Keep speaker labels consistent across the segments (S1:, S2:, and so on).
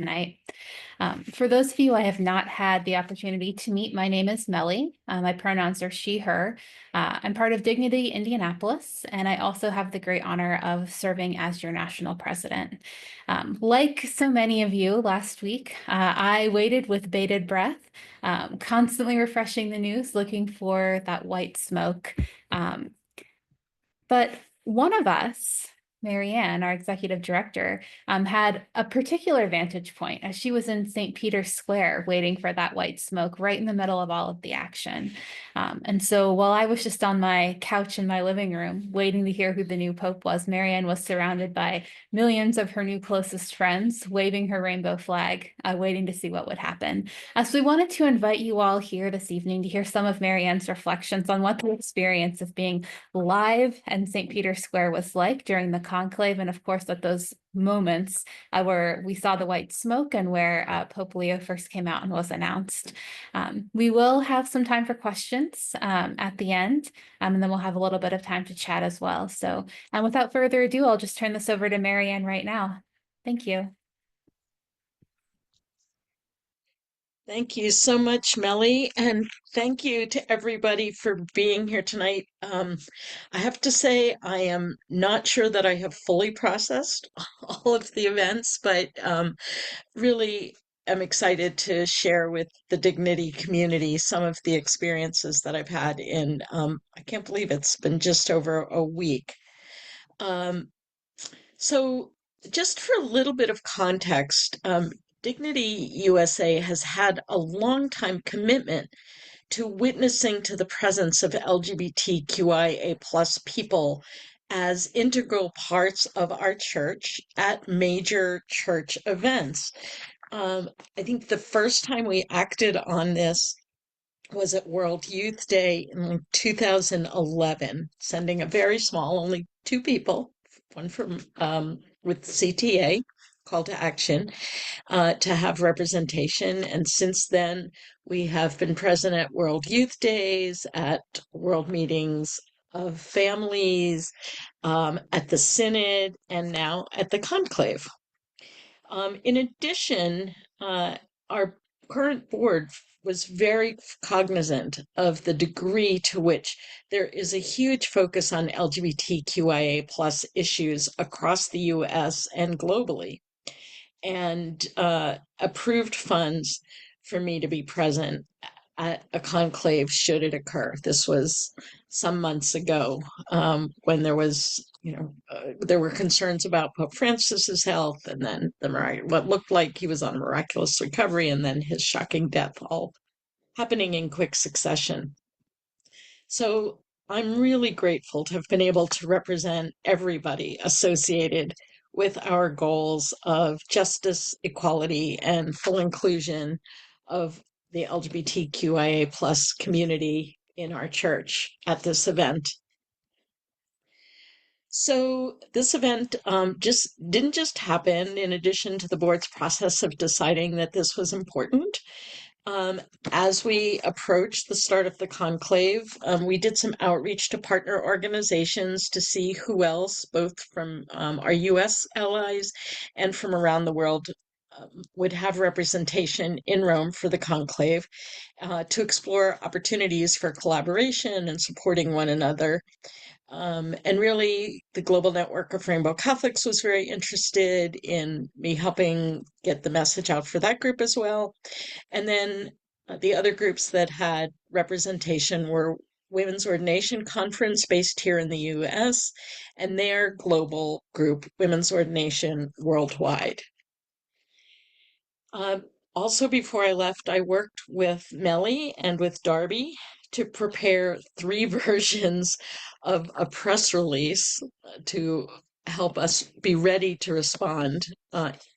S1: tonight. For those of you I have not had the opportunity to meet, my name is Melly. My pronouns are she, her. I'm part of Dignity Indianapolis, and I also have the great honor of serving as your national president. Like so many of you last week, I waited with bated breath, constantly refreshing the news, looking for that white smoke. But one of us, Marianne, our executive director, had a particular vantage point as she was in St. Peter's Square waiting for that white smoke right in the middle of all of the action. And so while I was just on my couch in my living room waiting to hear who the new pope was, Marianne was surrounded by millions of her new closest friends waving her rainbow flag, waiting to see what would happen. So we wanted to invite you all here this evening to hear some of Marianne's reflections on what the experience of being live and St. Peter's Square was like during the conclave, and of course at those moments where we saw the white smoke and where Pope Leo first came out and was announced. We will have some time for questions at the end, and then we'll have a little bit of time to chat as well. So without further ado, I'll just turn this over to Marianne right now. Thank you.
S2: Thank you so much, Melly, and thank you to everybody for being here tonight. I have to say, I am not sure that I have fully processed all of the events, but really am excited to share with the Dignity community some of the experiences that I've had in, I can't believe it's been just over a week. So just for a little bit of context, Dignity USA has had a long time commitment to witnessing to the presence of LGBTQIA plus people as integral parts of our church at major church events. I think the first time we acted on this was at World Youth Day in 2011, sending a very small, only two people, one from with CTA, call to action, to have representation. And since then, we have been present at World Youth Days, at world meetings of families, at the Synod, and now at the Conclave. In addition, our current board was very cognizant of the degree to which there is a huge focus on LGBTQIA plus issues across the US and globally, and approved funds for me to be present at a conclave should it occur. This was some months ago, when there was, there were concerns about Pope Francis's health, and then what looked like he was on miraculous recovery, and then his shocking death, all happening in quick succession. So I'm really grateful to have been able to represent everybody associated with our goals of justice, equality, and full inclusion of the LGBTQIA plus community in our church at this event. So this event didn't just happen in addition to the board's process of deciding that this was important. As we approached the start of the conclave, we did some outreach to partner organizations to see who else, both from our US allies and from around the world, would have representation in Rome for the conclave, to explore opportunities for collaboration and supporting one another. And really, the Global Network of Rainbow Catholics was very interested in me helping get the message out for that group as well. And then the other groups that had representation were Women's Ordination Conference based here in the US and their global group, Women's Ordination Worldwide. Also, before I left, I worked with Melly and with Darby to prepare 3 versions of a press release to help us be ready to respond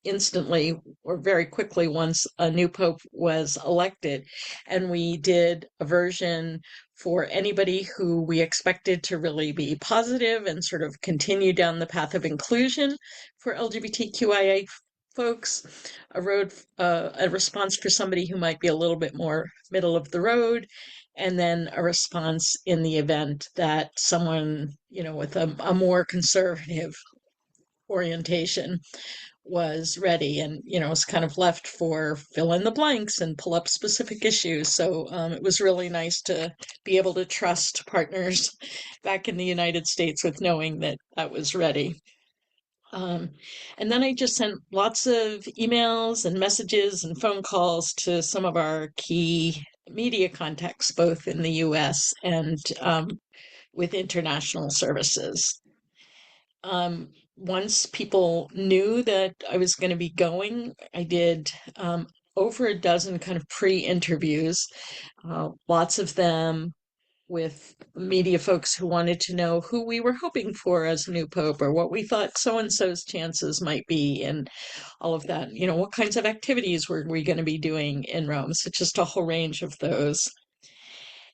S2: instantly or very quickly once a new pope was elected. And we did a version for anybody who we expected to really be positive and sort of continue down the path of inclusion for LGBTQIA folks, a response for somebody who might be a little bit more middle of the road, and then a response in the event that someone, with a more conservative orientation was ready, and was kind of left for fill in the blanks and pull up specific issues. So it was really nice to be able to trust partners back in the United States with knowing that that was ready. Um, and then I just sent lots of emails and messages and phone calls to some of our key media contacts, both in the US and with international services. Once people knew that I was going to be going, I did over a dozen kind of pre-interviews, lots of them with media folks who wanted to know who we were hoping for as a new pope, or what we thought so and so's chances might be, and all of that. What kinds of activities were we going to be doing in Rome? So just a whole range of those.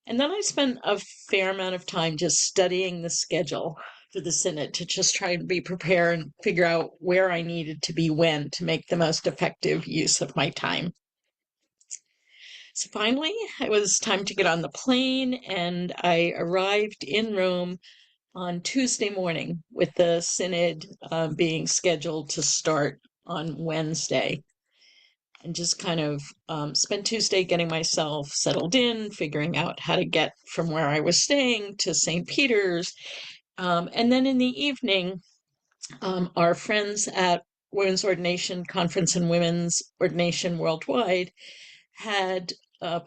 S2: And then I spent a fair amount of time just studying the schedule for the Synod to just try and be prepared and figure out where I needed to be when to make the most effective use of my time. So finally, it was time to get on the plane, and I arrived in Rome on Tuesday morning, with the Synod being scheduled to start on Wednesday. And just kind of spent Tuesday getting myself settled in, figuring out how to get from where I was staying to St. Peter's. And then in the evening, our friends at Women's Ordination Conference and Women's Ordination Worldwide had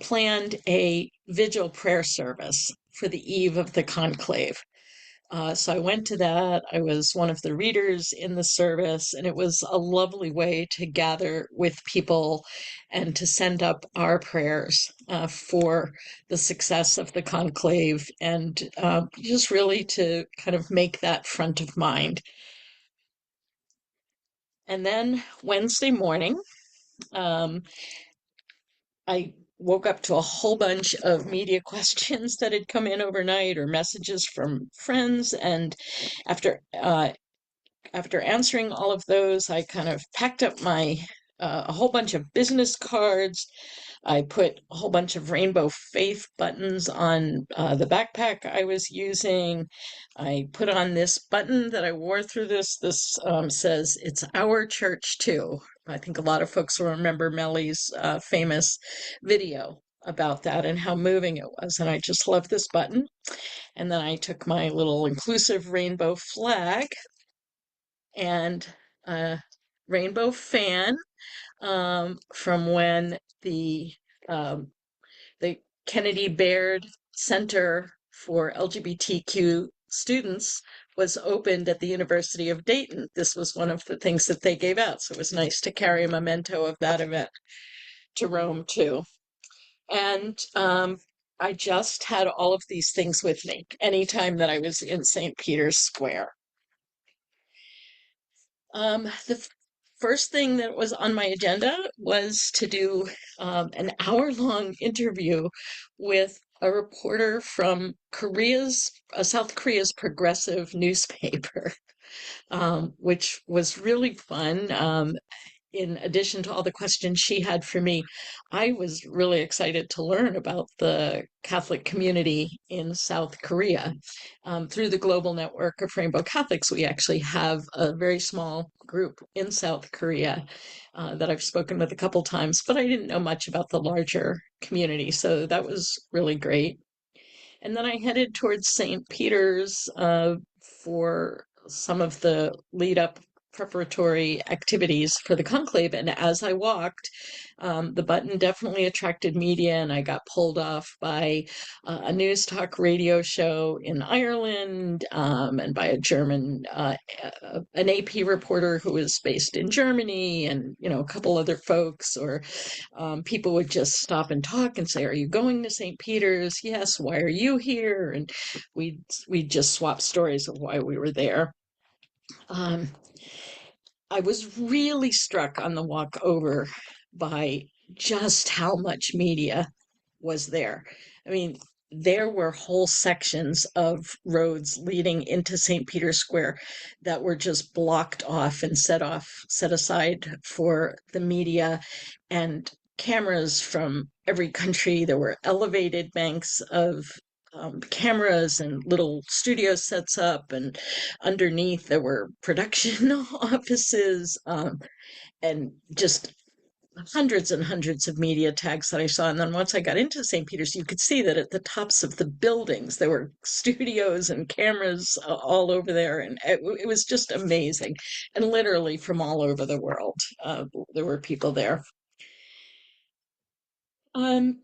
S2: planned a vigil prayer service for the eve of the conclave. So I went to that. I was one of the readers in the service, and it was a lovely way to gather with people and to send up our prayers for the success of the conclave, and just really to kind of make that front of mind. And then Wednesday morning, I woke up to a whole bunch of media questions that had come in overnight, or messages from friends, and after answering all of those, I kind of packed up my a whole bunch of business cards. I put a whole bunch of rainbow faith buttons on the backpack I was using. I put on this button that I wore through this. This says, "It's our church too." I think a lot of folks will remember Melly's famous video about that and how moving it was. And I just love this button. And then I took my little inclusive rainbow flag and a rainbow fan from when um, the Kennedy Baird Center for LGBTQ students was opened at the University of Dayton. This was one of the things that they gave out, so it was nice to carry a memento of that event to Rome too. And I just had all of these things with me anytime that I was in St. Peter's Square. The first thing that was on my agenda was to do an hour-long interview with a reporter from South Korea's progressive newspaper, which was really fun. In addition to all the questions she had for me, I was really excited to learn about the Catholic community in South Korea. Through the global network of Rainbow Catholics, we actually have a very small group in South Korea that I've spoken with a couple times, but I didn't know much about the larger community, so that was really great. And then I headed towards St. Peter's for some of the lead up preparatory activities for the conclave. And as I walked, the button definitely attracted media, and I got pulled off by a news talk radio show in Ireland, and by a German, an AP reporter who was based in Germany, and a couple other folks, or people would just stop and talk and say, "Are you going to St. Peter's?" "Yes." "Why are you here?" And we'd just swap stories of why we were there. Um, I was really struck on the walk over by just how much media was there. I mean, there were whole sections of roads leading into St. Peter's Square that were just blocked off and set aside for the media, and cameras from every country. There were elevated banks of cameras and little studio sets up, and underneath there were production offices, and just hundreds and hundreds of media tags that I saw. And then once I got into St. Peter's, you could see that at the tops of the buildings, there were studios and cameras all over there. And it was just amazing. And literally from all over the world, there were people there. Um,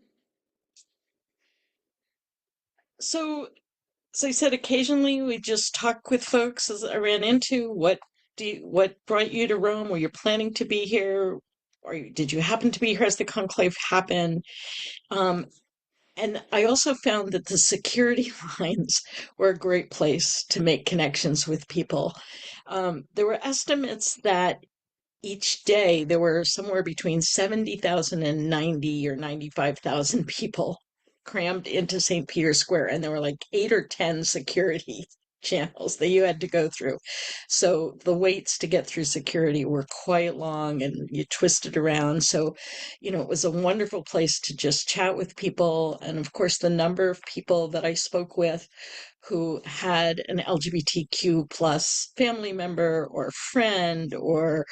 S2: so, as I said, occasionally we just talk with folks as I ran into what brought you to Rome? Were you planning to be here? Or did you happen to be here as the conclave happened? Um, And I also found that the security lines were a great place to make connections with people. There were estimates that each day there were somewhere between 70,000 and 90 or 95,000 people crammed into St. Peter's Square, and there were like 8 or 10 security channels that you had to go through. So the waits to get through security were quite long, and you twisted around. So, it was a wonderful place to just chat with people. And of course, the number of people that I spoke with who had an LGBTQ plus family member or friend or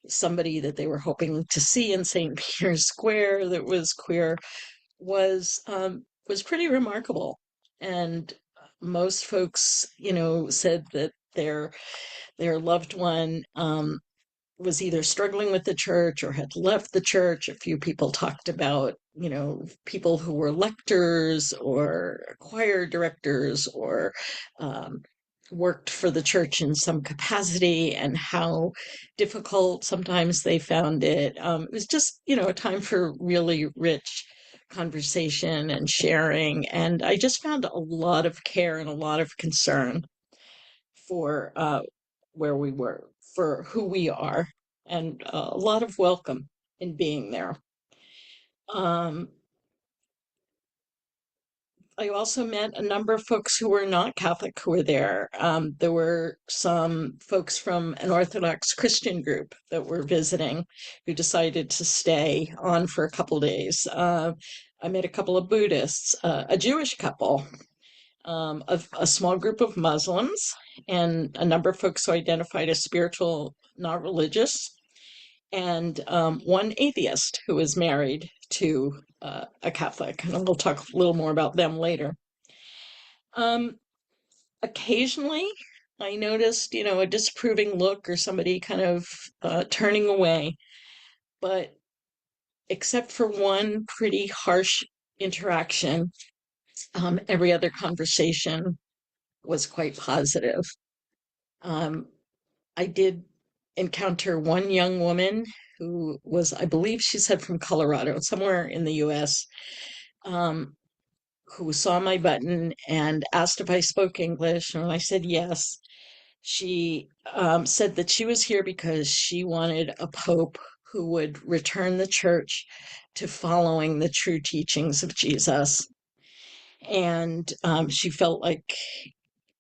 S2: somebody that they were hoping to see in St. Peter's Square that was queer was pretty remarkable. And most folks, said that their loved one was either struggling with the church or had left the church. A few people talked about, people who were lectors or choir directors or worked for the church in some capacity, and how difficult sometimes they found it. It was just, a time for really rich conversation and sharing. And I just found a lot of care and a lot of concern for where we were, for who we are, and a lot of welcome in being there. Um, I also met a number of folks who were not Catholic who were there. There were some folks from an Orthodox Christian group that were visiting who decided to stay on for a couple days. I met a couple of Buddhists, a Jewish couple, a small group of Muslims, and a number of folks who identified as spiritual, not religious, and one atheist who was married to a Catholic. And we'll talk a little more about them later. Um, Occasionally, I noticed, a disapproving look or somebody kind of turning away. But except for one pretty harsh interaction, every other conversation was quite positive. Um, I did encounter one young woman who was, I believe she said from Colorado, somewhere in the US, um, who saw my button and asked if I spoke English. And I said yes. She said that she was here because she wanted a pope who would return the church to following the true teachings of Jesus. And she felt like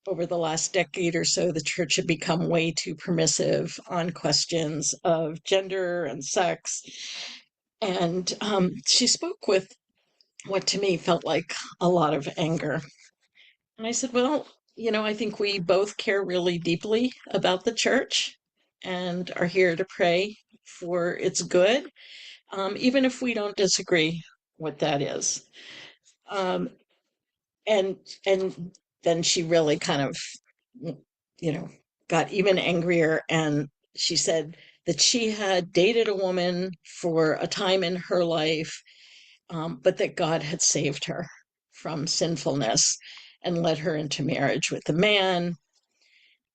S2: over the last decade or so, the church had become way too permissive on questions of gender and sex. And she spoke with what to me felt like a lot of anger. And I said, well, I think we both care really deeply about the church and are here to pray for its good, even if we don't disagree what that is. Um, and and then she really kind of, you know, got even angrier, and she said that she had dated a woman for a time in her life, but that God had saved her from sinfulness and led her into marriage with a man.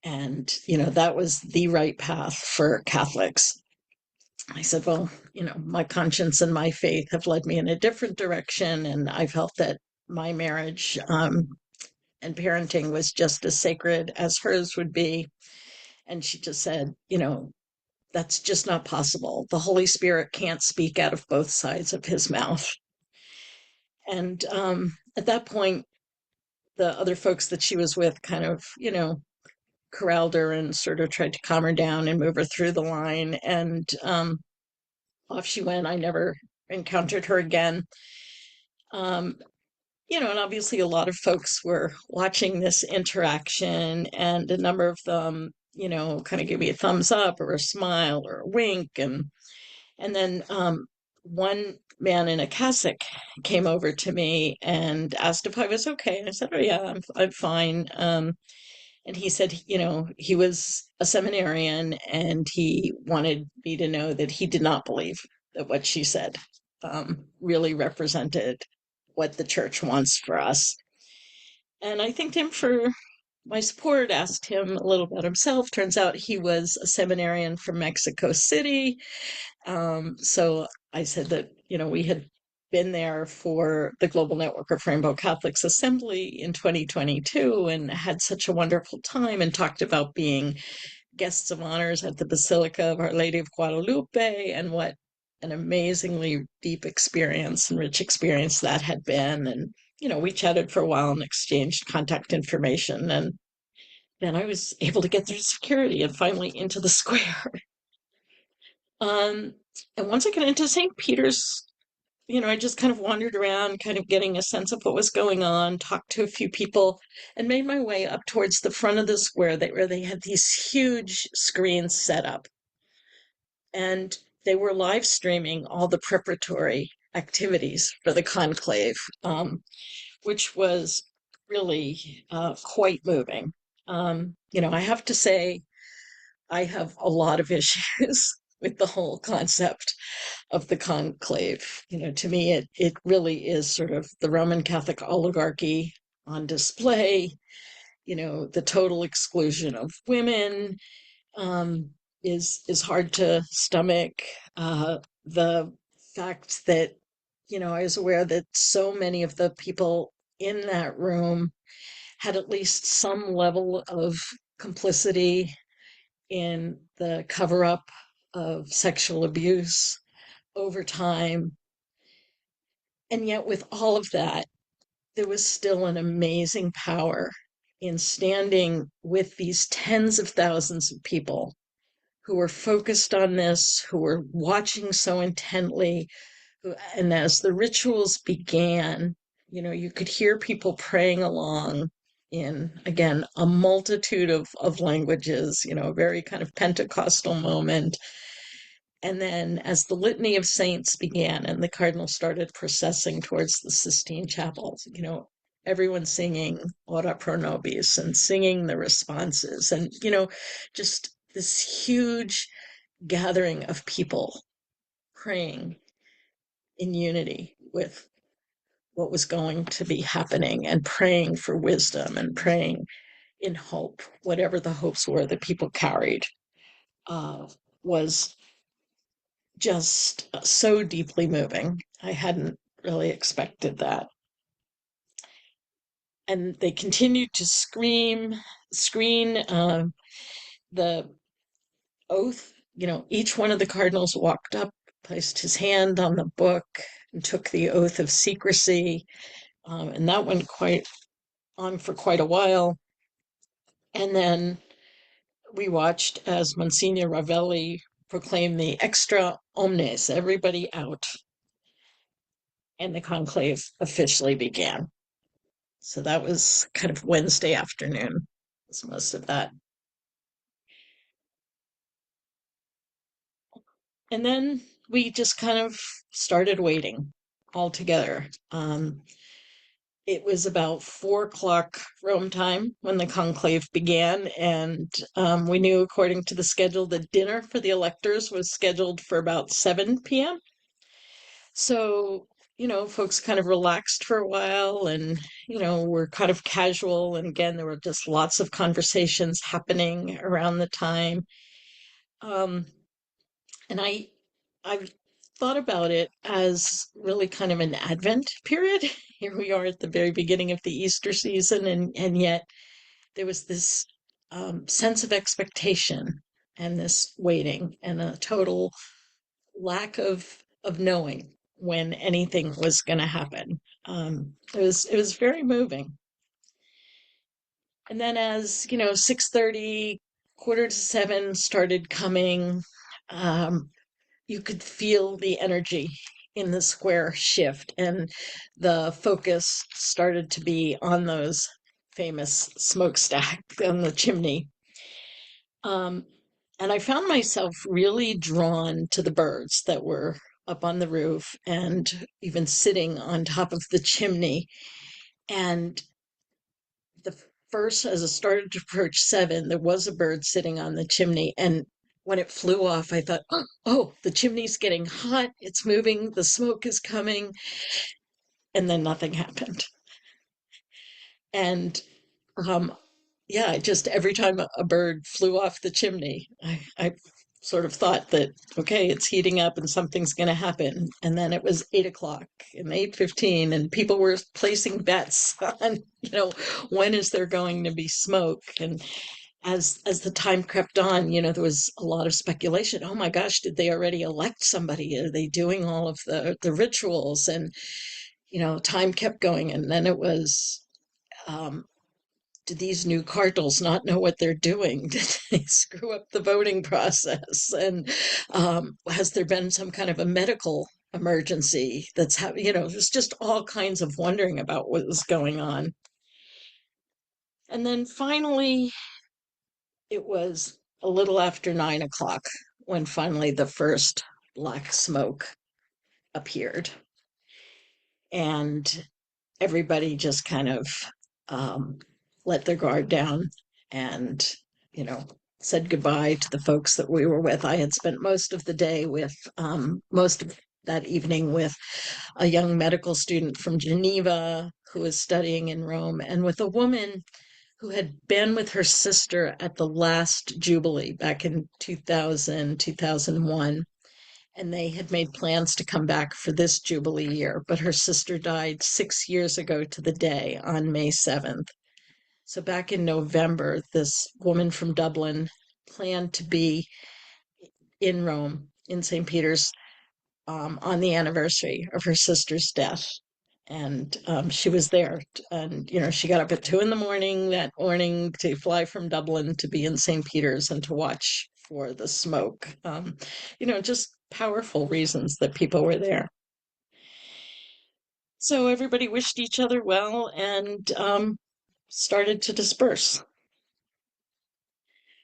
S2: And, that was the right path for Catholics. I said, well, my conscience and my faith have led me in a different direction. And I felt that my marriage and parenting was just as sacred as hers would be. And she just said, that's just not possible. The Holy Spirit can't speak out of both sides of his mouth. And at that point, the other folks that she was with kind of, corralled her and sort of tried to calm her down and move her through the line. And off she went. I never encountered her again. Um, and obviously a lot of folks were watching this interaction, and a number of them, kind of give me a thumbs up or a smile or a wink. And then one man in a cassock came over to me and asked if I was okay. And I said, "Oh yeah, I'm fine." And he said, he was a seminarian and he wanted me to know that he did not believe that what she said really represented what the church wants for us. And I thanked him for my support, asked him a little about himself. Turns out he was a seminarian from Mexico City. So I said that, we had been there for the Global Network of Rainbow Catholics Assembly in 2022 and had such a wonderful time, and talked about being guests of honors at the Basilica of Our Lady of Guadalupe, and what an amazingly deep experience and rich experience that had been. And, we chatted for a while and exchanged contact information. And then I was able to get through security and finally into the square. Um, and once I got into St. Peter's, I just kind of wandered around, kind of getting a sense of what was going on, talked to a few people, and made my way up towards the front of the square where they had these huge screens set up. And they were live streaming all the preparatory activities for the conclave, which was really quite moving. I have to say, I have a lot of issues with the whole concept of the conclave. To me, it really is sort of the Roman Catholic oligarchy on display. The total exclusion of women is hard to stomach. The fact that I was aware that so many of the people in that room had at least some level of complicity in the cover up of sexual abuse over time. And yet, with all of that, there was still an amazing power in standing with these tens of thousands of people who were focused on this, who were watching so intently. And as the rituals began, you could hear people praying along in, again, a multitude of languages, a very kind of Pentecostal moment. And then as the Litany of Saints began and the cardinal started processing towards the Sistine Chapel, everyone singing Ora pro nobis and singing the responses, and, just this huge gathering of people praying in unity with what was going to be happening, and praying for wisdom and praying in hope, whatever the hopes were that people carried, was just so deeply moving. I hadn't really expected that. And they continued to screen the oath. Each one of the cardinals walked up, placed his hand on the book, and took the oath of secrecy. And that went on for quite a while. And then we watched as Monsignor Ravelli proclaimed the extra omnes, everybody out, and the conclave officially began. So that was kind of Wednesday afternoon, was most of that. And then we just kind of started waiting all together. It was about 4 o'clock Rome time when the conclave began, and we knew, according to the schedule, that dinner for the electors was scheduled for about 7 p.m. So, folks kind of relaxed for a while, and, were kind of casual. And again, there were just lots of conversations happening around the time. And I've thought about it as really kind of an Advent period. Here we are at the very beginning of the Easter season, and yet there was this sense of expectation and this waiting and a total lack of knowing when anything was going to happen. It was very moving. And then as 6:30, quarter to 7 started coming, you could feel the energy in the square shift, and the focus started to be on those famous smokestack on the chimney. Um, and I found myself really drawn to the birds that were up on the roof and even sitting on top of the chimney. And the first, as it started to approach 7, there was a bird sitting on the chimney. And when it flew off, I thought, oh, the chimney's getting hot. It's moving. The smoke is coming. And then nothing happened. And um, yeah, just every time a bird flew off the chimney, I sort of thought that, okay, it's heating up and something's going to happen. And then it was 8 o'clock and 8:15, and people were placing bets on, when is there going to be smoke? And as the time crept on, there was a lot of speculation. Oh my gosh, did they already elect somebody? Are they doing all of the rituals? And, time kept going. And then it was, do these new cardinals not know what they're doing? Did they screw up the voting process? And has there been some kind of a medical emergency that's happening? There's just all kinds of wondering about what was going on. And then finally, it was a little after 9 o'clock when finally the first black smoke appeared. And everybody just kind of let their guard down and, said goodbye to the folks that we were with. I had spent most of the day with, most of that evening with a young medical student from Geneva who was studying in Rome, and with a woman who had been with her sister at the last Jubilee back in 2000, 2001. And they had made plans to come back for this Jubilee year, but her sister died 6 years ago to the day on May 7th. So back in November, this woman from Dublin planned to be in Rome, in St. Peter's, on the anniversary of her sister's death. And she was there. And, she got up at 2 a.m. that morning to fly from Dublin to be in St. Peter's and to watch for the smoke. Just powerful reasons that people were there. So everybody wished each other well and started to disperse.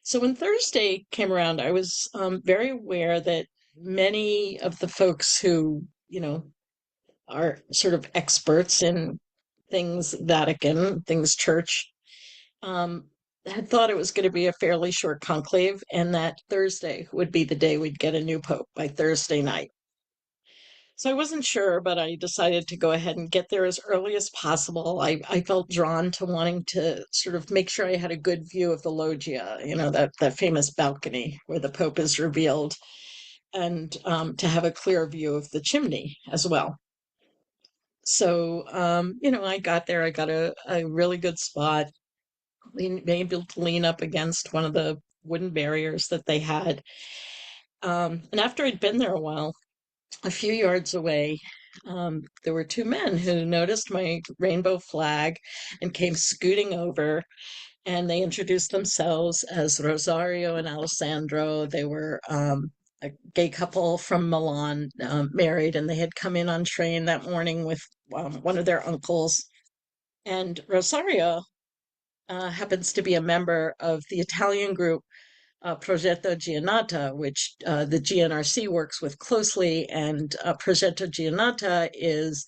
S2: So when Thursday came around, I was very aware that many of the folks who, are sort of experts in things Vatican, things church, had thought it was going to be a fairly short conclave, and that Thursday would be the day we'd get a new pope by Thursday night. So I wasn't sure, but I decided to go ahead and get there as early as possible. I felt drawn to wanting to sort of make sure I had a good view of the loggia, that famous balcony where the Pope is revealed, and to have a clear view of the chimney as well. So, I got there, I got a really good spot, able to lean up against one of the wooden barriers that they had. And after I'd been there a while, a few yards away, there were 2 men who noticed my rainbow flag and came scooting over, and they introduced themselves as Rosario and Alessandro. They were a gay couple from Milan, married, and they had come in on train that morning with one of their uncles. And Rosario happens to be a member of the Italian group Progetto Giannata, which the GNRC works with closely. And Progetto Giannata is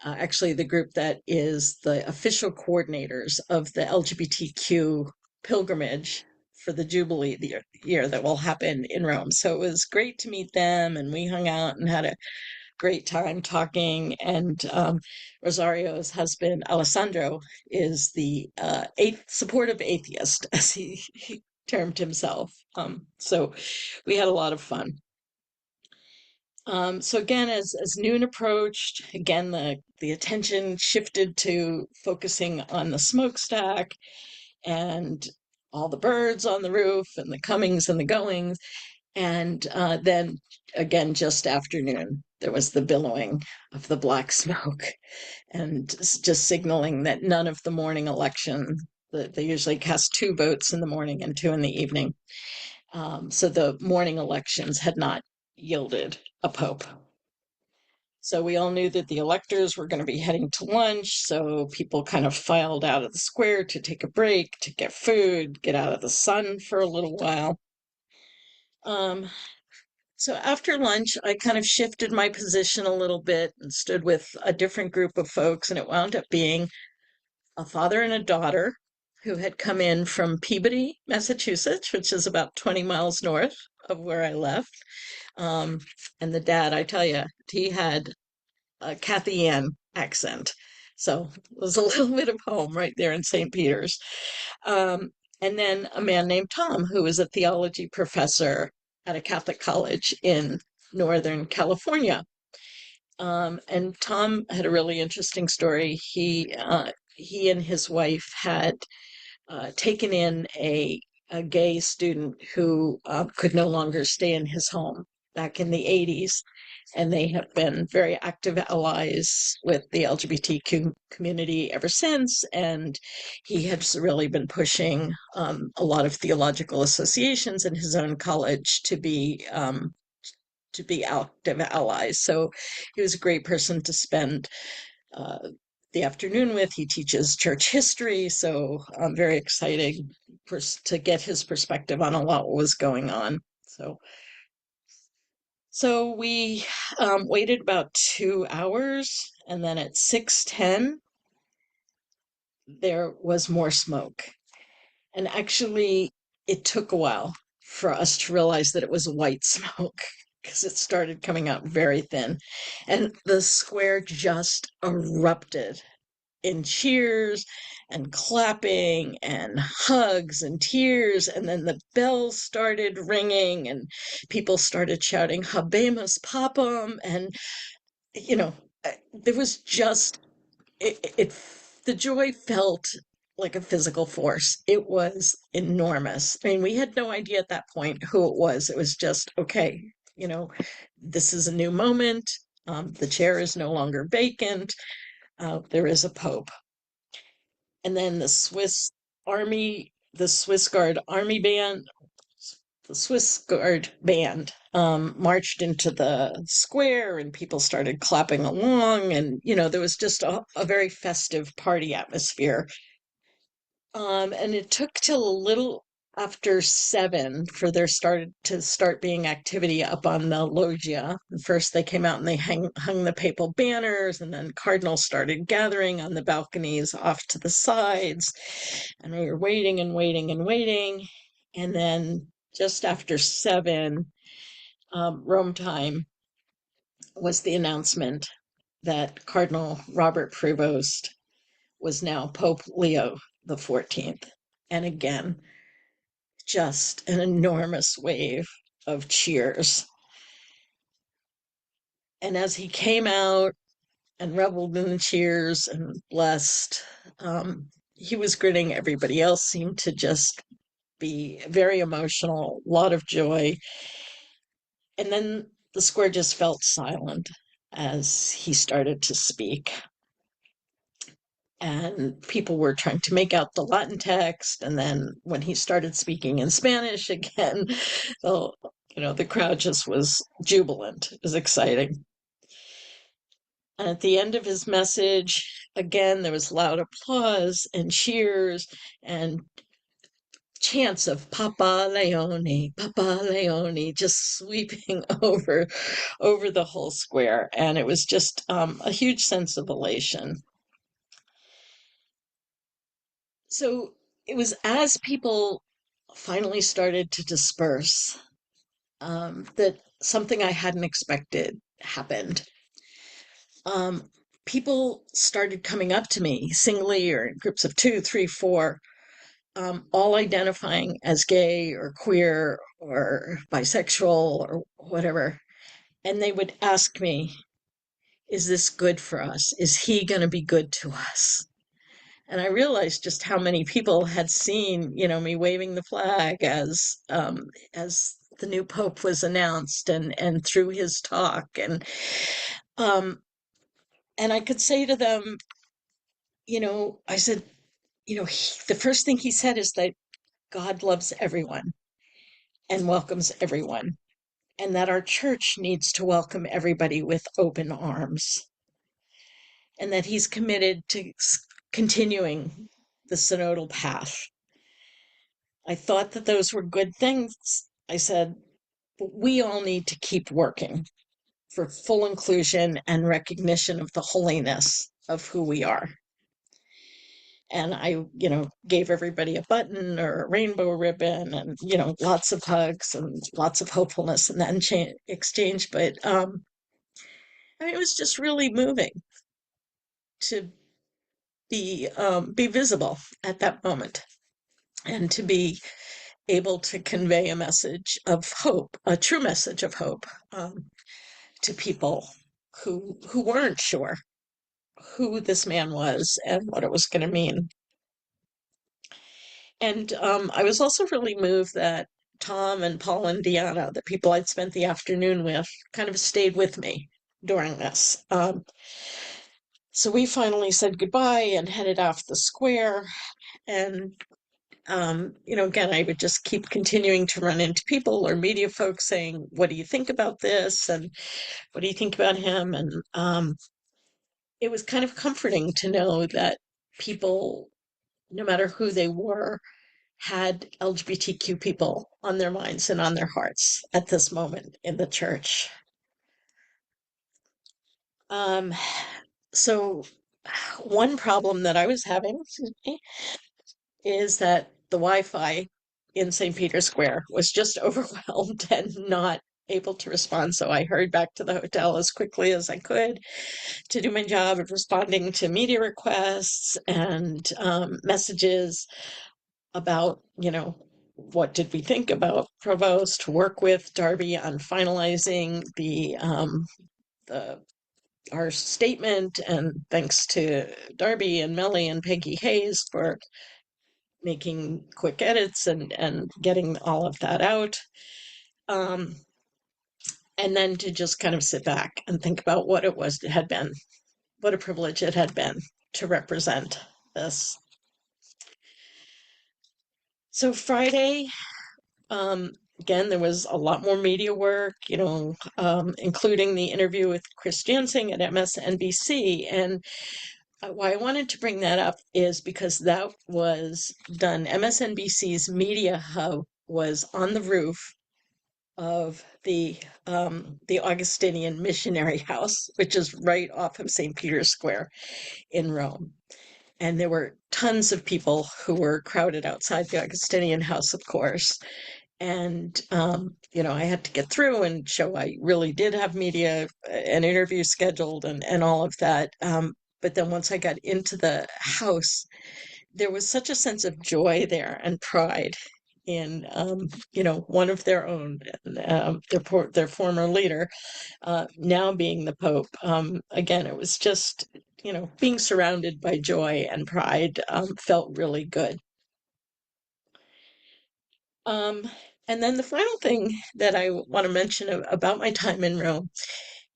S2: actually the group that is the official coordinators of the LGBTQ pilgrimage for the Jubilee the year that will happen in Rome. So it was great to meet them, and we hung out and had a great time talking. And Rosario's husband, Alessandro, is the supportive atheist, as he termed himself. So we had a lot of fun. So again, as noon approached, again, the attention shifted to focusing on the smokestack and all the birds on the roof and the comings and the goings. And then again, just after noon, there was the billowing of the black smoke, and just signaling that none of the morning election, they usually cast 2 votes in the morning and 2 in the evening. So the morning elections had not yielded a pope. So we all knew that the electors were going to be heading to lunch. So people kind of filed out of the square to take a break, to get food, get out of the sun for a little while. Um, so after lunch, I kind of shifted my position a little bit and stood with a different group of folks, and it wound up being a father and a daughter who had come in from Peabody, Massachusetts, which is about 20 miles north of where I left. Um, and the dad, I tell you, he had a Kathy Ann accent. So it was a little bit of home right there in St. Peter's. Um, and then a man named Tom, who was a theology professor at a Catholic college in Northern California. And Tom had a really interesting story. He and his wife had taken in a gay student who could no longer stay in his home back in the 80s. And they have been very active allies with the LGBTQ community ever since. And he has really been pushing a lot of theological associations in his own college to be active allies. So he was a great person to spend uh, the afternoon with. He teaches church history, so I'm very excited to get his perspective on a lot what was going on. So we waited about 2 hours, and then at 6:10, there was more smoke. And actually, it took a while for us to realize that it was white smoke because it started coming out very thin. And the square just erupted in cheers and clapping and hugs and tears. And then the bells started ringing and people started shouting, Habemus Papam. And, you know, there was just it the joy felt like a physical force. It was enormous. I mean, we had no idea at that point who it was. It was just, okay, you know, this is a new moment. The chair is no longer vacant. There is a pope. And then the Swiss Guard Army band, the Swiss Guard band marched into the square and people started clapping along. And, you know, there was just a very festive party atmosphere. And it took till a little after 7 for there started to start being activity up on the loggia. And first they came out and they hung the papal banners, and then cardinals started gathering on the balconies off to the sides. And we were waiting and waiting and waiting. And then just after 7, Rome time, was the announcement that Cardinal Robert Prevost was now Pope Leo the 14th. And again, just an enormous wave of cheers. And as he came out and reveled in the cheers and blessed, he was grinning. Everybody else seemed to just be very emotional, a lot of joy. And then the square just felt silent as he started to speak. And people were trying to make out the Latin text. And then when he started speaking in Spanish again, the crowd just was jubilant. It was exciting. And at the end of his message, again, there was loud applause and cheers and chants of Papa Leone, Papa Leone, just sweeping over the whole square. And it was just a huge sense of elation. So it was as people finally started to disperse that something I hadn't expected happened. Um, People started coming up to me singly or in groups of 2, 3, 4, all identifying as gay or queer or bisexual or whatever. And they would ask me, is this good for us? Is he going to be good to us? And I realized just how many people had seen, me waving the flag as the new pope was announced and through his talk. Um, and I could say to them, I said, the first thing he said is that God loves everyone and welcomes everyone. and that our church needs to welcome everybody with open arms, and that he's committed to continuing the synodal path. I thought that those were good things. I said, but we all need to keep working for full inclusion and recognition of the holiness of who we are. And I, gave everybody a button or a rainbow ribbon and, lots of hugs and lots of hopefulness in that exchange. But it was just really moving to be visible at that moment and to be able to convey a message of hope, a true message of hope, to people who weren't sure who this man was and what it was going to mean. And I was also really moved that Tom and Paul and Deanna, the people I'd spent the afternoon with, kind of stayed with me during this. So we finally said goodbye and headed off the square. And, again, I would just keep continuing to run into people or media folks saying, what do you think about this? And what do you think about him? And it was kind of comforting to know that people, no matter who they were, had LGBTQ people on their minds and on their hearts at this moment in the church. So one problem that I was having is that the Wi-Fi in St. Peter's Square was just overwhelmed and not able to respond. So I hurried back to the hotel as quickly as I could to do my job of responding to media requests and messages about, what did we think about Provost, work with Darby on finalizing our statement, and thanks to Darby and Melly and Peggy Hayes for making quick edits and getting all of that out. And then to just kind of sit back and think about what it had been, what a privilege it had been to represent this. So Friday, again, there was a lot more media work, including the interview with Chris Jansing at MSNBC. And why I wanted to bring that up is because that was done. MSNBC's media hub was on the roof of the Augustinian Missionary House, which is right off of St. Peter's Square in Rome. And there were tons of people who were crowded outside the Augustinian house, of course. And, I had to get through and show I really did have media and interview scheduled and all of that. But then once I got into the house, there was such a sense of joy there and pride in, one of their own, their former leader, now being the Pope. Again, it was just, being surrounded by joy and pride felt really good. And then the final thing that I want to mention about my time in Rome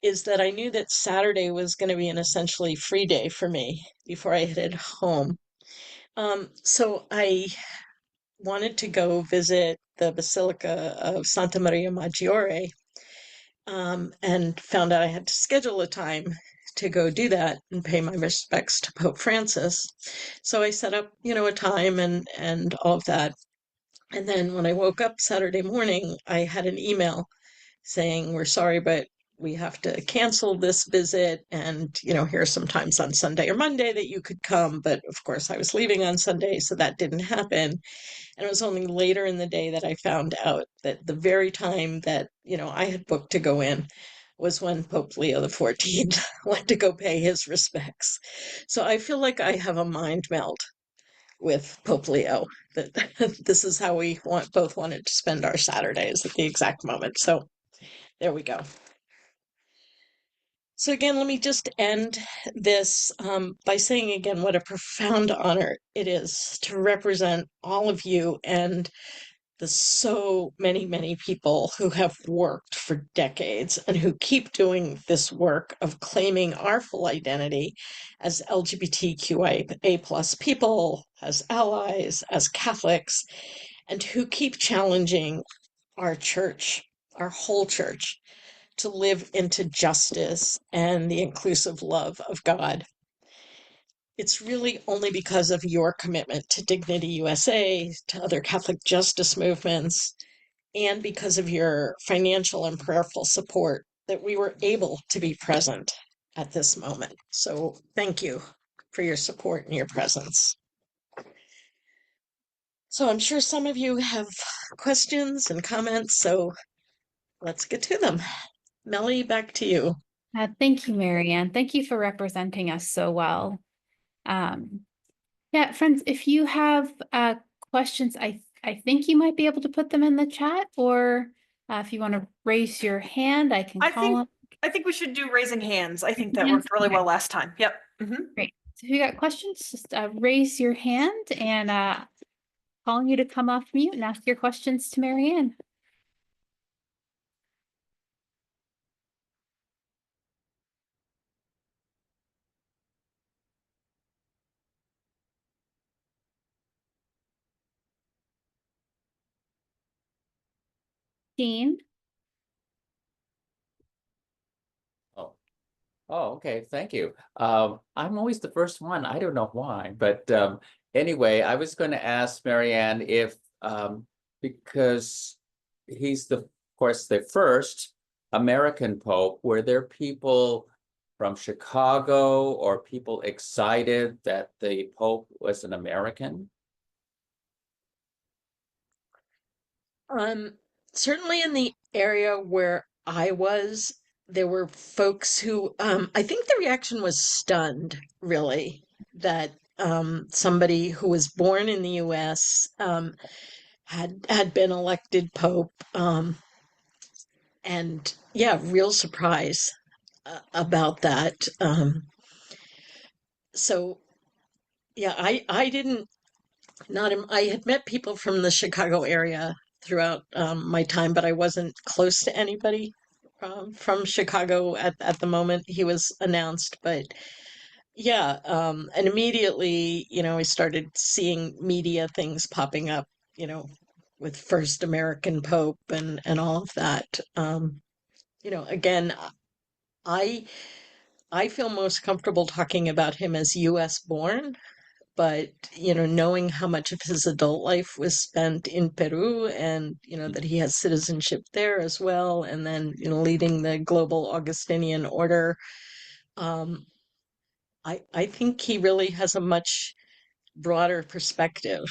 S2: is that I knew that Saturday was going to be an essentially free day for me before I headed home. So I wanted to go visit the Basilica of Santa Maria Maggiore, and found out I had to schedule a time to go do that and pay my respects to Pope Francis. So I set up, a time and all of that. And then when I woke up Saturday morning, I had an email saying, we're sorry, but we have to cancel this visit. And, here's some times on Sunday or Monday that you could come. But of course, I was leaving on Sunday, so that didn't happen. And it was only later in the day that I found out that the very time that, I had booked to go in was when Pope Leo XIV went to go pay his respects. So I feel like I have a mind meld with Pope Leo, that this is how we both wanted to spend our Saturdays at the exact moment. So there we go. So again, let me just end this by saying again what a profound honor it is to represent all of you and the so many, many people who have worked for decades and who keep doing this work of claiming our full identity as LGBTQIA plus people, as allies, as Catholics, and who keep challenging our church our whole church, to live into justice and the inclusive love of God. It's really only because of your commitment to Dignity USA, to other Catholic justice movements, and because of your financial and prayerful support that we were able to be present at this moment. So thank you for your support and your presence. So I'm sure some of you have questions and comments, so let's get to them. Melly, back to you.
S1: Thank you, Marianne. Thank you for representing us so well. Um, yeah, friends, if you have questions, I think you might be able to put them in the chat, or if you want to raise your hand, I can call them.
S3: I think we should do raising hands. I think that
S1: Hands?
S3: worked really
S1: Okay.
S3: well last time. Yep.
S1: Great. So if you got questions, just raise your hand, and calling you to come off mute and ask your questions to Marianne. Jean?
S4: Oh, oh, okay. Thank you. I'm always the first one. I don't know why, but anyway, I was going to ask Marianne if because he's of course, the first American Pope, were there people from Chicago or people excited that the Pope was an American?
S2: Um, Certainly in the area where I was, there were folks who, I think the reaction was stunned, really, that somebody who was born in the U.S. Had been elected Pope, and yeah, real surprise about that. So yeah, I didn't not I had met people from the Chicago area throughout my time, but I wasn't close to anybody from Chicago at the moment he was announced. But yeah, and immediately, I started seeing media things popping up, with first American Pope and all of that. Again, I I feel most comfortable talking about him as U.S. born, but knowing how much of his adult life was spent in Peru, and that he has citizenship there as well, and then leading the global Augustinian order, um, I think he really has a much broader perspective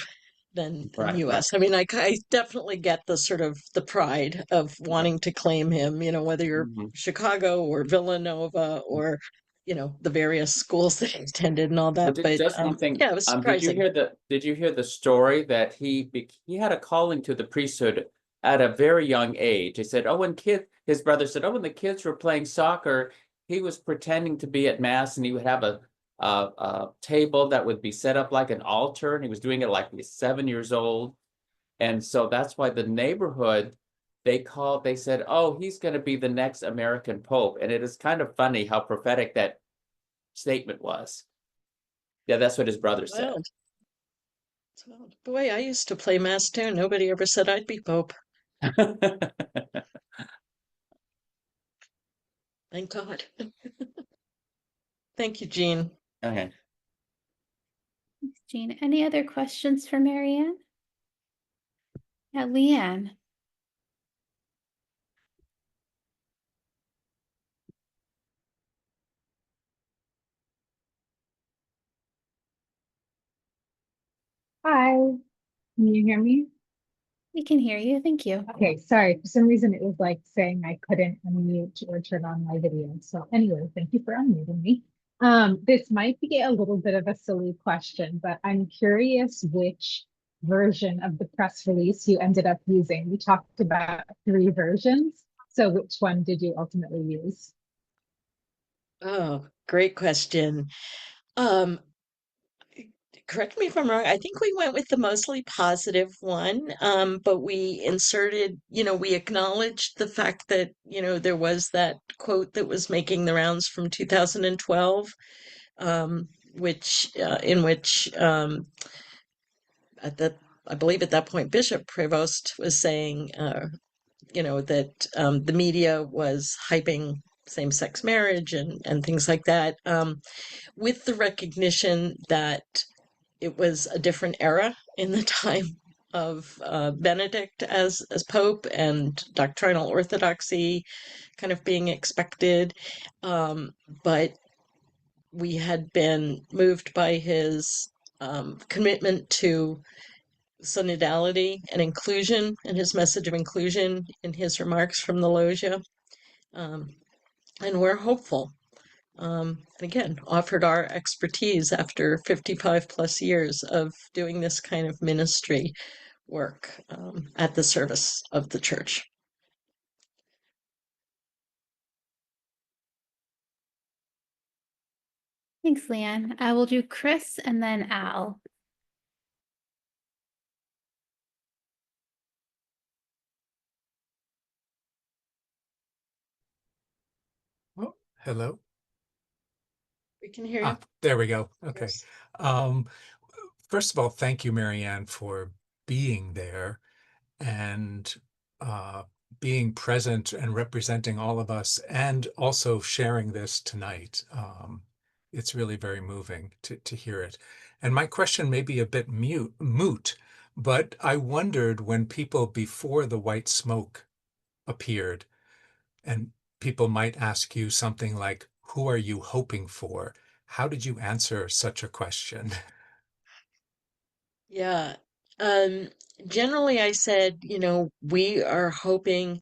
S2: than
S4: Right, right.
S2: US. I mean, I definitely get the sort of the pride of
S4: Right.
S2: wanting to claim him, whether you're
S4: Mhm.
S2: Chicago or Villanova or the various schools that he attended and all
S4: Well,
S2: that. But
S4: just one thing.
S2: yeah, it was surprising.
S4: Did you hear the story that he had a calling to the priesthood at a very young age? He said, "Oh, his brother said, oh, when the kids were playing soccer, he was pretending to be at mass, and he would have a table that would be set up like an altar, and he was doing it like he's 7 years old, and so that's why the neighborhood they said, oh, he's going to be the next American Pope, and it is kind of funny how prophetic that statement was." Yeah, that's what his brother said.
S2: Well, boy, I used to play mass too. Nobody ever said I'd be Pope. Thank God. Thank you, Jean.
S4: Okay.
S1: Thanks, Jean. Any other questions for Marianne? Yeah, Leanne.
S5: Hi, can you hear me?
S1: We can hear you. Thank you.
S5: Okay, sorry. For some reason, it was like saying I couldn't unmute or turn on my video. So anyway, thank you for unmuting me. This might be a little bit of a silly question, but I'm curious which version of the press release you ended up using. We talked about 3 versions. So which one did you ultimately use?
S2: Oh, great question. Um, Correct me if I'm wrong. I think we went with the mostly positive one, but we inserted, we acknowledged the fact that, there was that quote that was making the rounds from 2012, which in which at that I believe at that point Bishop Prevost was saying that the media was hyping same-sex marriage and things like that, with the recognition that it was a different era in the time of Benedict as Pope and doctrinal orthodoxy kind of being expected. But we had been moved by his commitment to synodality and inclusion and his message of inclusion in his remarks from the loggia. And we're hopeful. Again, offered our expertise after 55 plus years of doing this kind of ministry work at the service of the church.
S1: Thanks, Leanne. We'll do Chris and then Al.
S6: Oh, hello.
S2: We can hear you.
S6: There we go. Okay.
S2: Yes.
S6: First of all, thank you, Marianne, for being there and being present and representing all of us, and also sharing this tonight. It's really very moving to hear it. And my question may be a bit moot, but I wondered, when people before the white smoke appeared, and people might ask you something like, who are you hoping for? How did you answer such a question?
S2: Yeah. Generally, I said, we are hoping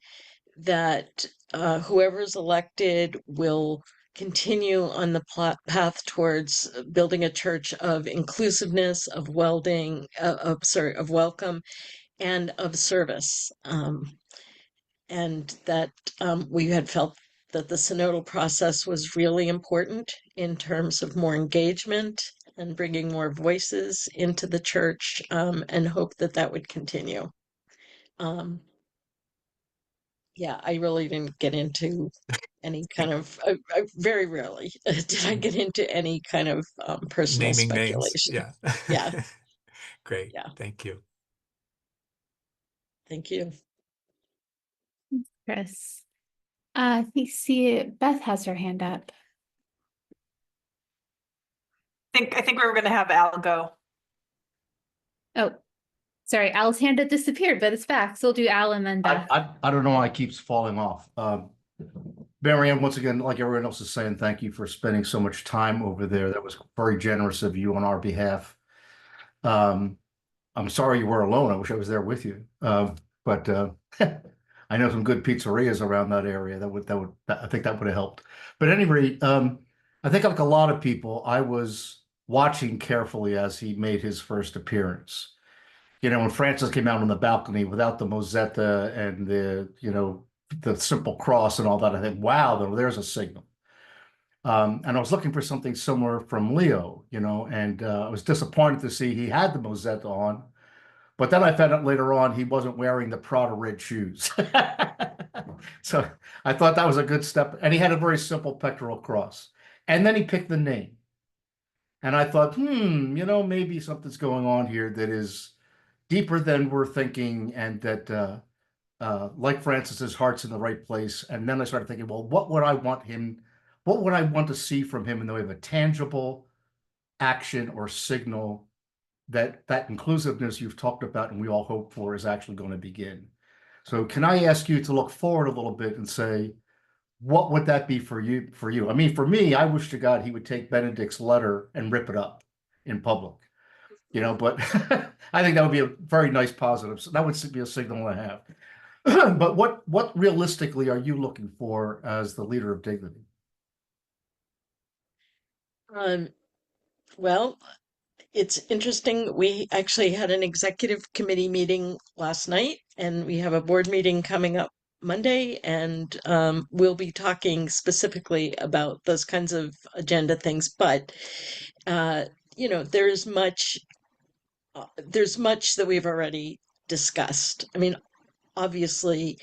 S2: that whoever's elected will continue on the path towards building a church of inclusiveness, of welding, of welcome, and of service. And that we had felt that the synodal process was really important in terms of more engagement and bringing more voices into the church, and hope that that would continue. Yeah, I really didn't get into any kind of, I very rarely did I get into any kind of personal
S6: Naming names.
S2: speculation.
S6: Yeah.
S2: Yeah.
S6: Great.
S2: Yeah.
S6: Thank you.
S2: Thank you.
S1: Chris. I see Beth has her hand up.
S3: I think we were going to have Al go.
S1: Oh, sorry. Al's hand had disappeared, but it's back. So we'll do Al and then Beth.
S7: I don't know why it keeps falling off. Marianne, once again, like everyone else is saying, thank you for spending so much time over there. That was very generous of you on our behalf. I'm sorry you were alone. I wish I was there with you. But I know some good pizzerias around that area. I think that would have helped. But at any rate, I think like a lot of people, I was watching carefully as he made his first appearance. When Francis came out on the balcony without the Mosetta and the simple cross and all that, I think, wow, there's a signal. And I was looking for something similar from Leo, and I was disappointed to see he had the Mosetta on, but then I found out later on he wasn't wearing the Prada red shoes. So I thought that was a good step, and he had a very simple pectoral cross. And then he picked the name. And I thought, maybe something's going on here that is deeper than we're thinking, and that like Francis's heart's in the right place. And then I started thinking, well, what would I want to see from him in the way of a tangible action or signal that inclusiveness you've talked about and we all hope for is actually going to begin. So can I ask you to look forward a little bit and say, what would that be for you? I mean, for me, I wish to God he would take Benedict's letter and rip it up in public. But I think that would be a very nice positive. So that would be a signal I have. But what realistically are you looking for as the leader of Dignity?
S2: Well, it's interesting. We actually had an executive committee meeting last night, and we have a board meeting coming up Monday, and we'll be talking specifically about those kinds of agenda things. But there's much that we've already discussed. I mean, obviously,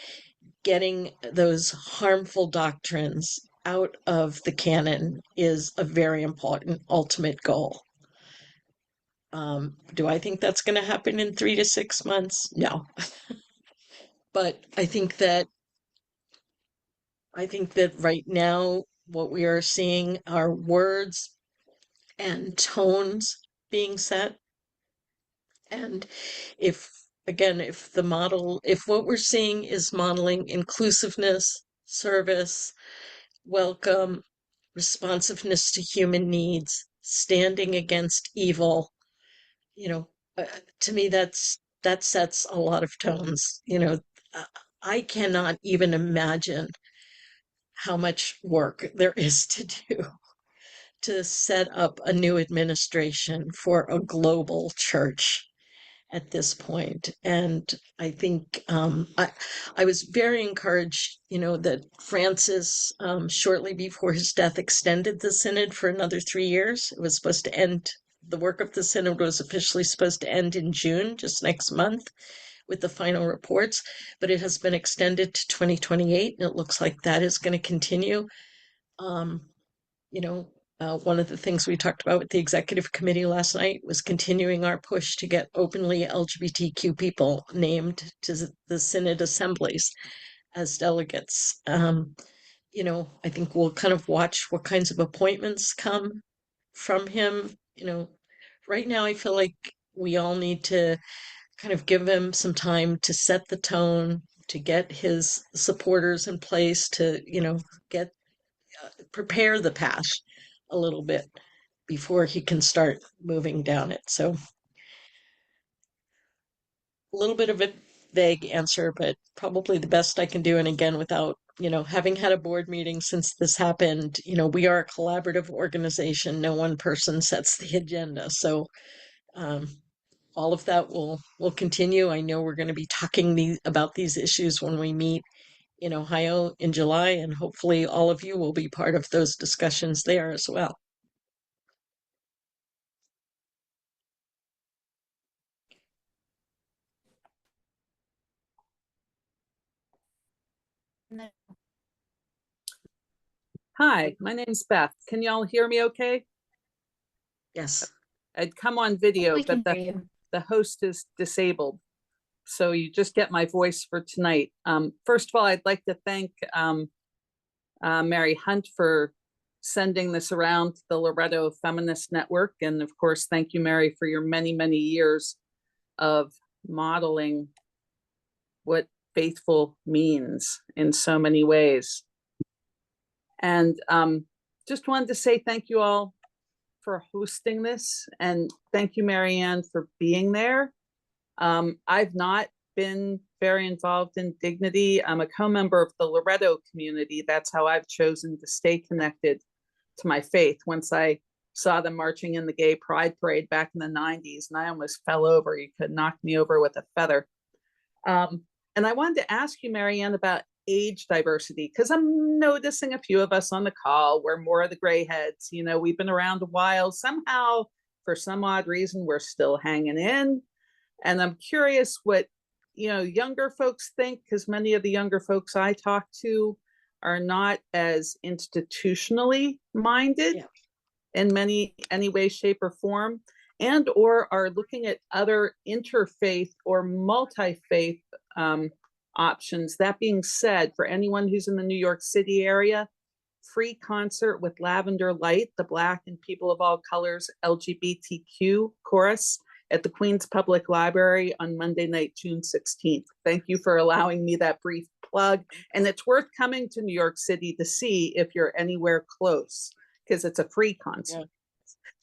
S2: getting those harmful doctrines out of the canon is a very important ultimate goal. Do I think that's going to happen in 3 to 6 months? No. But I think that right now what we are seeing are words and tones being set. And if if what we're seeing is modeling inclusiveness, service, welcome, responsiveness to human needs, standing against evil, you know, to me, that sets a lot of tones. Uh, I cannot even imagine how much work there is to do to set up a new administration for a global church at this point. And I think I was very encouraged, that Francis, shortly before his death, extended the synod for another 3 years. It was supposed to end, the work of the synod was officially supposed to end in June, just next month, with the final reports, but it has been extended to 2028, and it looks like that is going to continue. Um, one of the things we talked about with the executive committee last night was continuing our push to get openly LGBTQ people named to the synod assemblies as delegates. I think we'll kind of watch what kinds of appointments come from him. Right now I feel like we all need to kind of give him some time to set the tone, to get his supporters in place, to, get prepare the path a little bit before he can start moving down it. So a little bit of a vague answer, but probably the best I can do. And again, without, having had a board meeting since this happened, we are a collaborative organization. No one person sets the agenda. So all of that will continue. I know we're going to be talking about these issues when we meet in Ohio in July, and hopefully all of you will be part of those discussions there as well.
S8: Hi, my name's Beth. Can y'all hear me okay?
S2: Yes.
S8: I'd come on video,
S1: We can
S8: but
S1: hear you.
S8: the host is disabled. So you just get my voice for tonight. First of all, I'd like to thank Mary Hunt for sending this around to the Loretto Feminist Network. And of course, thank you, Mary, for your many, many years of modeling what faithful means in so many ways. And just wanted to say thank you all for hosting this, and thank you, Marianne, for being there. I've not been very involved in Dignity. I'm a co-member of the Loretto community. That's how I've chosen to stay connected to my faith. Once I saw them marching in the gay pride parade back in the 90s, and I almost fell over. You could knock me over with a feather. And I wanted to ask you, Marianne, about age diversity, because I'm noticing a few of us on the call, we're more of the gray heads. We've been around a while. Somehow, for some odd reason, we're still hanging in. And I'm curious what, younger folks think, because many of the younger folks I talk to are not as institutionally minded in any way, shape, or form, and or are looking at other interfaith or multi-faith options. That being said, for anyone who's in the New York City area, free concert with Lavender Light, the Black and People of All Colors LGBTQ chorus at the Queens Public Library on Monday night, June 16th. Thank you for allowing me that brief plug. And it's worth coming to New York City to see if you're anywhere close, because it's a free concert.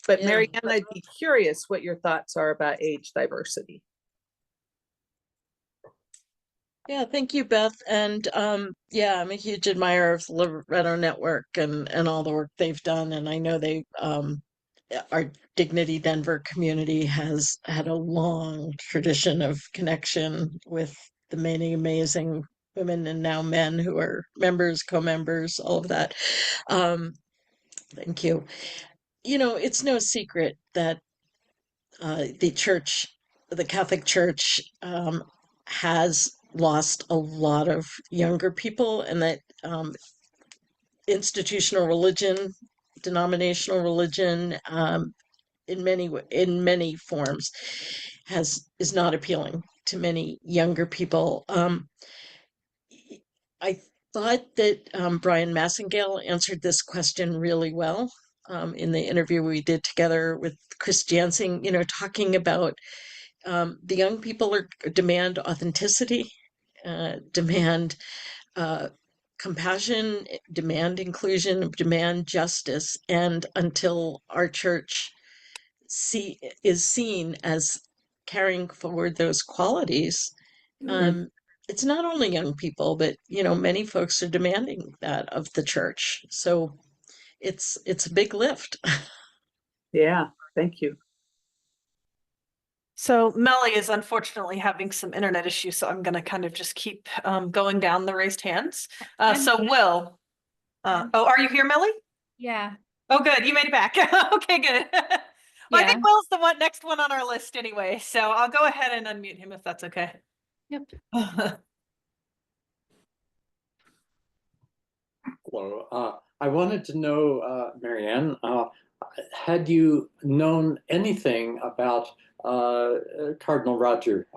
S8: But Marianne, I'd be curious what your thoughts are about age diversity.
S2: Yeah, thank you, Beth. And I'm a huge admirer of the Loretto Network and all the work they've done. And I know our Dignity Denver community has had a long tradition of connection with the many amazing women and now men who are members, co-members, all of that. Thank you. It's no secret that the Catholic Church, has lost a lot of younger people, and that institutional religion, denominational religion, in many forms, is not appealing to many younger people. I thought that Brian Massengale answered this question really well in the interview we did together with Chris Jansing, talking about the young people demand authenticity, demand compassion, demand inclusion, demand justice. And until our church is seen as carrying forward those qualities, it's not only young people, but many folks are demanding that of the church. So it's a big lift.
S8: Yeah, thank you.
S3: So Melly is unfortunately having some internet issues, so I'm going to kind of just keep going down the raised hands. So Will, oh, are you here, Melly?
S1: Yeah.
S3: Oh, good. You made it back. Okay, good. Well, I think Will's the next one on our list anyway, so I'll go ahead and unmute him if that's okay.
S1: Yep.
S9: Hello. I wanted to know, Marianne, had you known anything about Cardinal Robert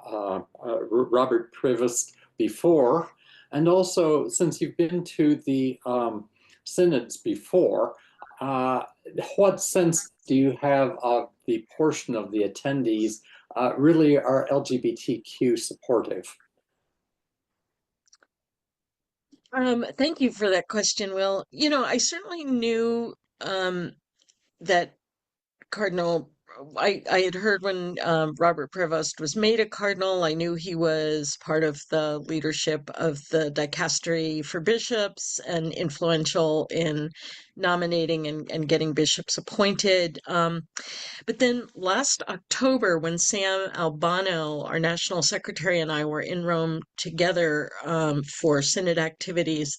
S9: Prevost before? And also, since you've been to the synods before, what sense do you have of the portion of the attendees really are LGBTQ supportive?
S2: Thank you for that question, Will. I certainly knew that Cardinal, I had heard when Robert Prevost was made a cardinal. I knew he was part of the leadership of the dicastery for bishops and influential in nominating and getting bishops appointed. But then last October, when Sam Albano, our national secretary, and I were in Rome together for synod activities,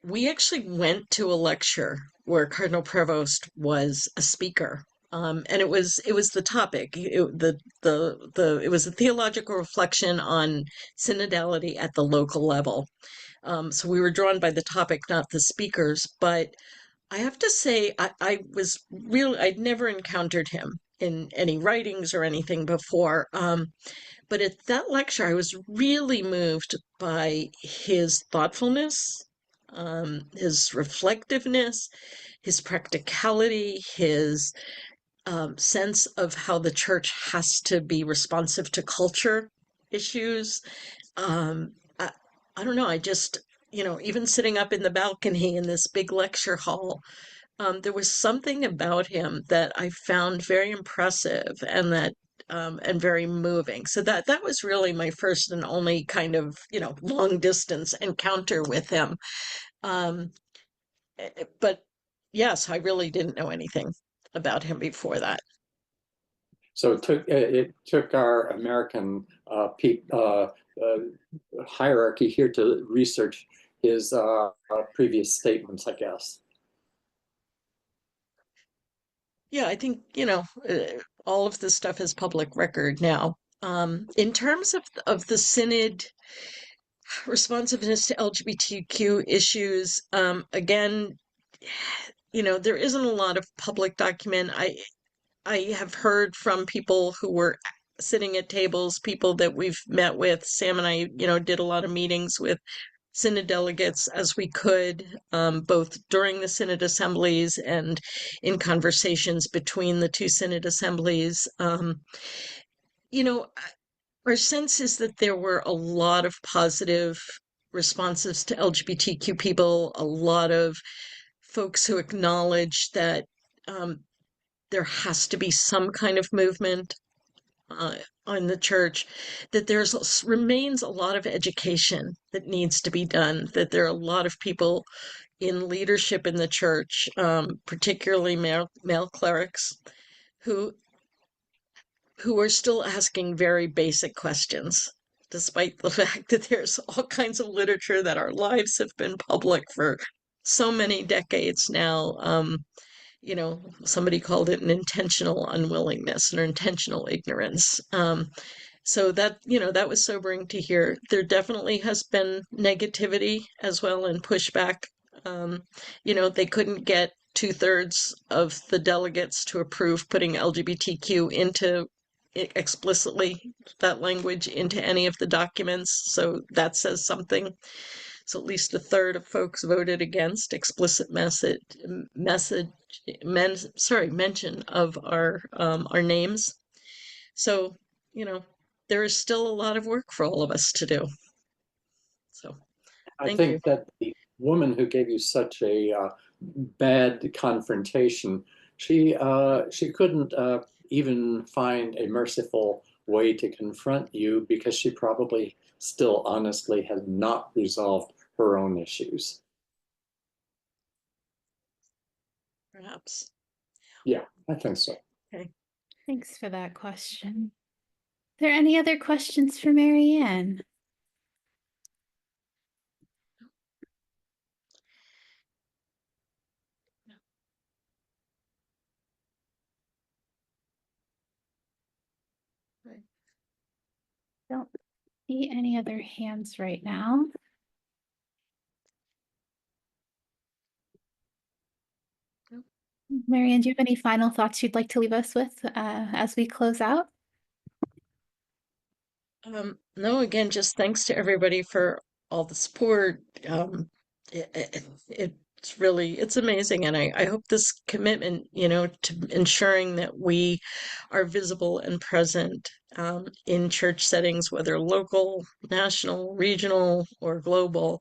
S2: we actually went to a lecture where Cardinal Prevost was a speaker. And it was the topic. It was a theological reflection on synodality at the local level. So we were drawn by the topic, not the speakers. But I have to say, I'd never encountered him in any writings or anything before. But at that lecture, I was really moved by his thoughtfulness, his reflectiveness, his practicality, his sense of how the church has to be responsive to culture issues. I don't know, I just, even sitting up in the balcony in this big lecture hall, there was something about him that I found very impressive and very moving. So that was really my first and only kind of, long distance encounter with him. But yes, I really didn't know anything about him before that.
S9: So it took our American hierarchy here to research his previous statements, I guess.
S2: Yeah, I think, all of this stuff is public record now. In terms of the synod responsiveness to LGBTQ issues, again, there isn't a lot of public document. I have heard from people who were sitting at tables, people that we've met with. Sam and I, did a lot of meetings with synod delegates as we could, both during the synod assemblies and in conversations between the two synod assemblies. Our sense is that there were a lot of positive responses to LGBTQ people, a lot of folks who acknowledge that there has to be some kind of movement on the church, that remains a lot of education that needs to be done, that there are a lot of people in leadership in the church, particularly male clerics, who are still asking very basic questions, despite the fact that there's all kinds of literature that our lives have been public for so many decades now. Somebody called it an intentional unwillingness or intentional ignorance. So that was sobering to hear. There definitely has been negativity as well and pushback. They couldn't get 2/3 of the delegates to approve putting LGBTQ into explicitly that language into any of the documents, so that says something. So at least a third of folks voted against explicit mention of our names. So, you know, there is still a lot of work for all of us to do. So,
S9: I
S2: thank
S9: think
S2: you.
S9: that the woman who gave you such a bad confrontation, she couldn't even find a merciful way to confront you because she probably still honestly has not resolved her own issues.
S2: Perhaps.
S9: Yeah, I think so.
S2: Okay.
S1: Thanks for that question. Are there any other questions for Marianne?
S2: Right.
S1: Don't see any other hands right now.
S2: Nope.
S1: Marianne, do you have any final thoughts you'd like to leave us with as we close out?
S2: No, again, just thanks to everybody for all the support. It's really, it's amazing. And I hope this commitment, you know, to ensuring that we are visible and present in church settings, whether local, national, regional, or global,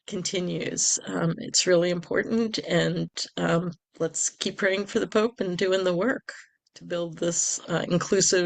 S2: continues. It's really important. And let's keep praying for the Pope and doing the work to build this inclusive